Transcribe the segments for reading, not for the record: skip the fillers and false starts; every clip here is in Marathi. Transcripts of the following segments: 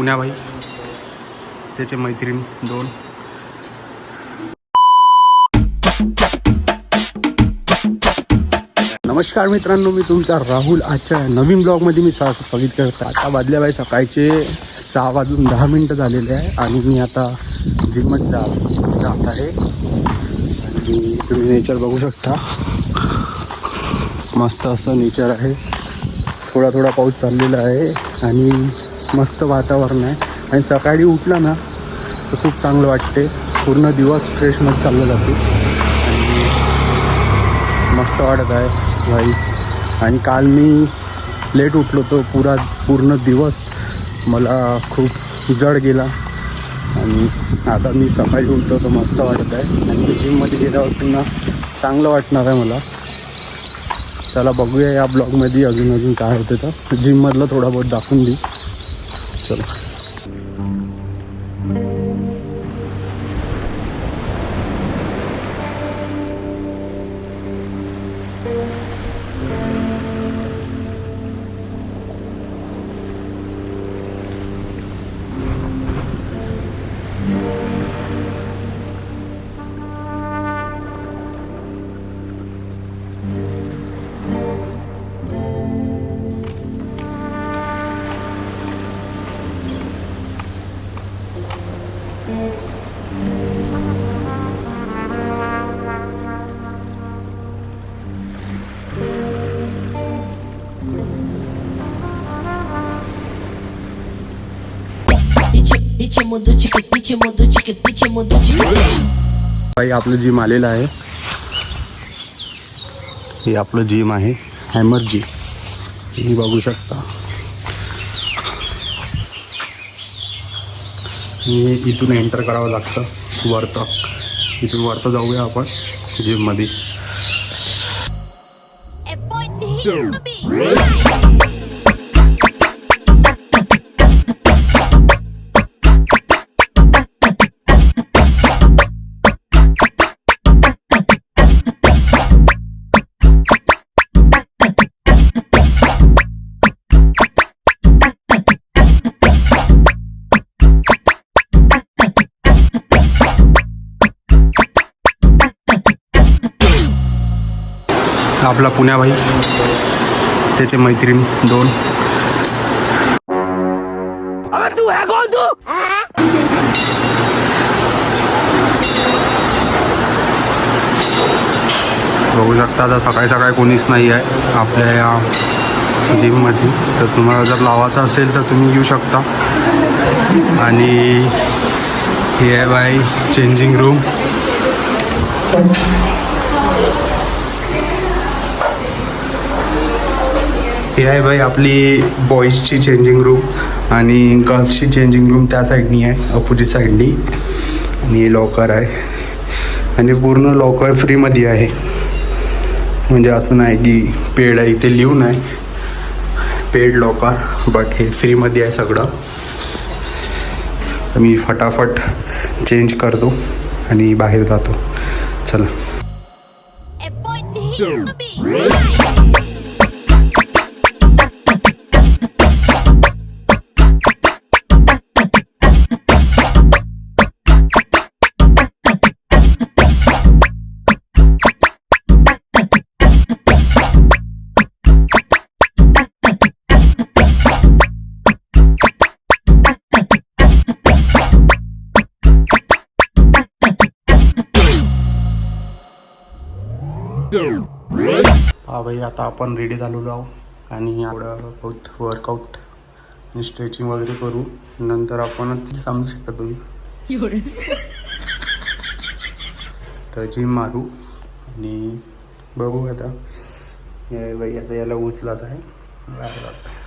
पुण्याबाई त्याचे मैत्रीण दोन. नमस्कार मित्रांनो, मी तुमचा राहुल. आजच्या नवीन ब्लॉगमध्ये मी स्वागत करतो. आता वाजल्या बाई सकाळचे 6:10 झालेले आहे आणि मी आता जिममध्ये जात आहे. आणि तुम्ही नेचर बघू शकता, मस्त असं नेचर आहे. थोडा थोडा पाऊस चाललेला आहे आणि मस्त वातावरण आहे. आणि सकाळी उठलं ना तर खूप चांगलं वाटते. पूर्ण दिवस फ्रेशमध्ये चाललं जाते आणि मस्त वाटत आहे भाई. आणि काल मी लेट उठलो तो पूर्ण दिवस मला खूप जड गेला आणि आता मी सकाळी उठलो तर मस्त वाटत आहे. आणि जिममध्ये गेल्यावर पुन्हा चांगलं वाटणार आहे मला. चला बघूया या ब्लॉगमध्ये अजून काय होतं तर जिममधलं थोडा बहुत दाखवून देऊ. चला. भाई आपलं जिम आलेलं आहे. हे आपलं जिम आहे, हॅमर जिम. तुम्ही बघू शकता. इथून एंटर करावं लागतं वरतं. इथून वरतं जाऊया आपण जिममध्ये. आपला पुण्याबाई त्याचे मैत्रीण दोन. तू है कोण तू? बघू शकता आता सकाळी कोणीच नाही आहे आपल्या या जिममध्ये. तर तुम्हाला जर लावायचं असेल तर तुम्ही येऊ शकता. आणि हे आहे बाई चेंजिंग रूम. हे आहे बाई आपली बॉईजची चेंजिंग रूम आणि गर्ल्सची चेंजिंग रूम त्या साईडनी आहे, अपोजिट साईडनी. आणि हे लॉकर आहे आणि पूर्ण लॉकर फ्रीमध्ये आहे. म्हणजे असं नाही की पेड आहे, इथे लिहून आहे पेड लॉकर, बट हे फ्रीमध्ये आहे सगळं. तर मी फटाफट चेंज करतो आणि बाहेर जातो. चला. हा भाई आता आपण रेडी झालेलो आहोत आणि एवढं बहुत वर्कआउट आणि स्ट्रेचिंग वगैरे करू. नंतर आपणच समजू शकता तुम्ही. तर जिम मारू आणि बघू. आता भाई आता याला उचलाच आहे, बाहेरच आहे.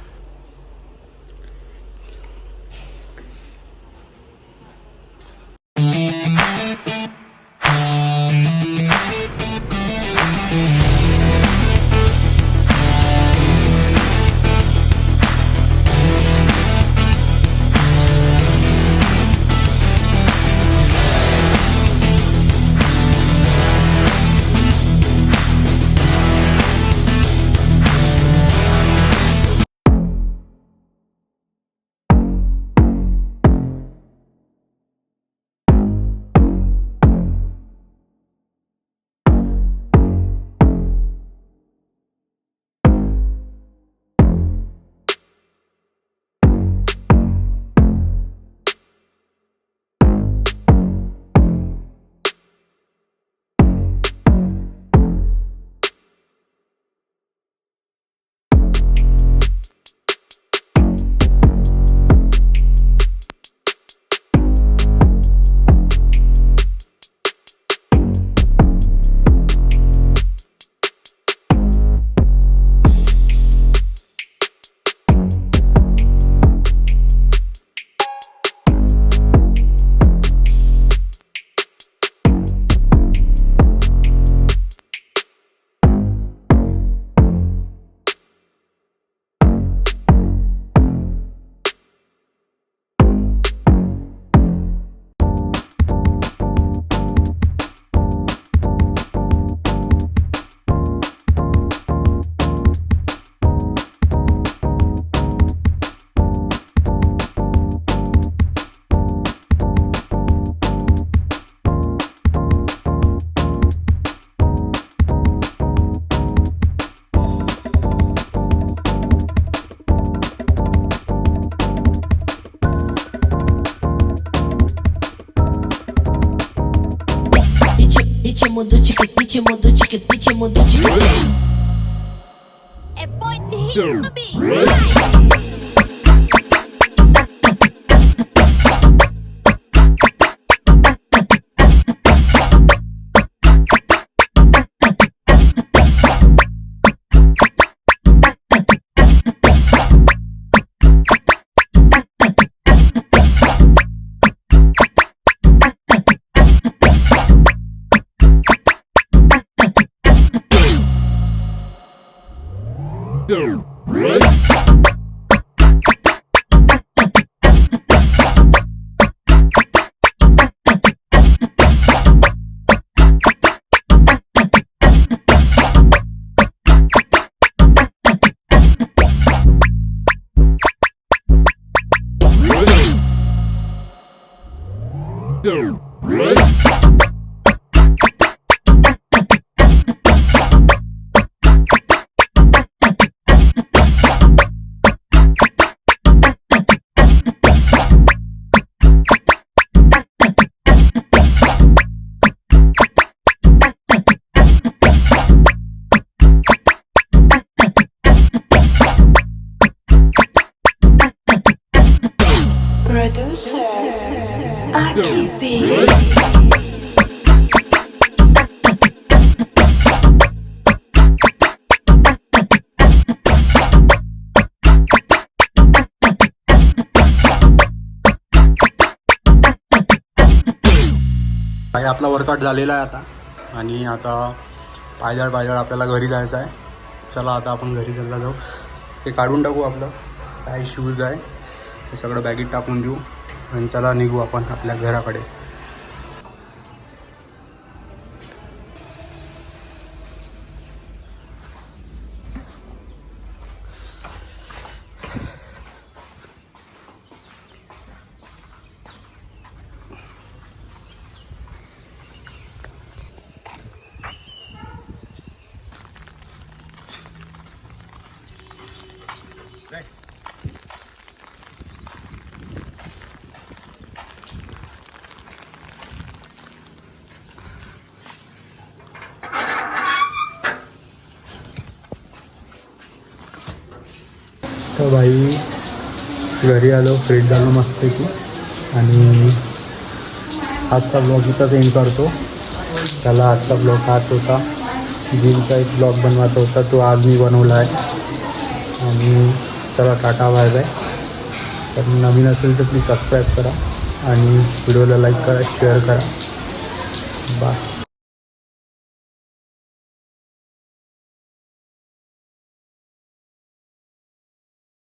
काही आपला वर्कआउट झालेला आहे आता आणि आता पायदळ आपल्याला घरी जायचं आहे. चला आता आपण घरी चालला जाऊ. हे काढून टाकू आपलं काय शूज आहे हे सगळं बॅगेत टाकून देऊ आणि चला निघू आपण आपल्या घराकडे. तर भाई घरी आलो, फ्रेश झालो मस्तपैकी आणि आजचा ब्लॉग इथंच एंड करतो. त्याला आजचा ब्लॉग हाच होता. जिमचा एक ब्लॉग बनवायचा होता तो आज मी बनवला आहे. आणि चला टाटा बाय बाय. तर नवीन असेल तर प्लीज सबस्क्राईब करा आणि व्हिडिओला लाईक करा, शेअर करा. बाय.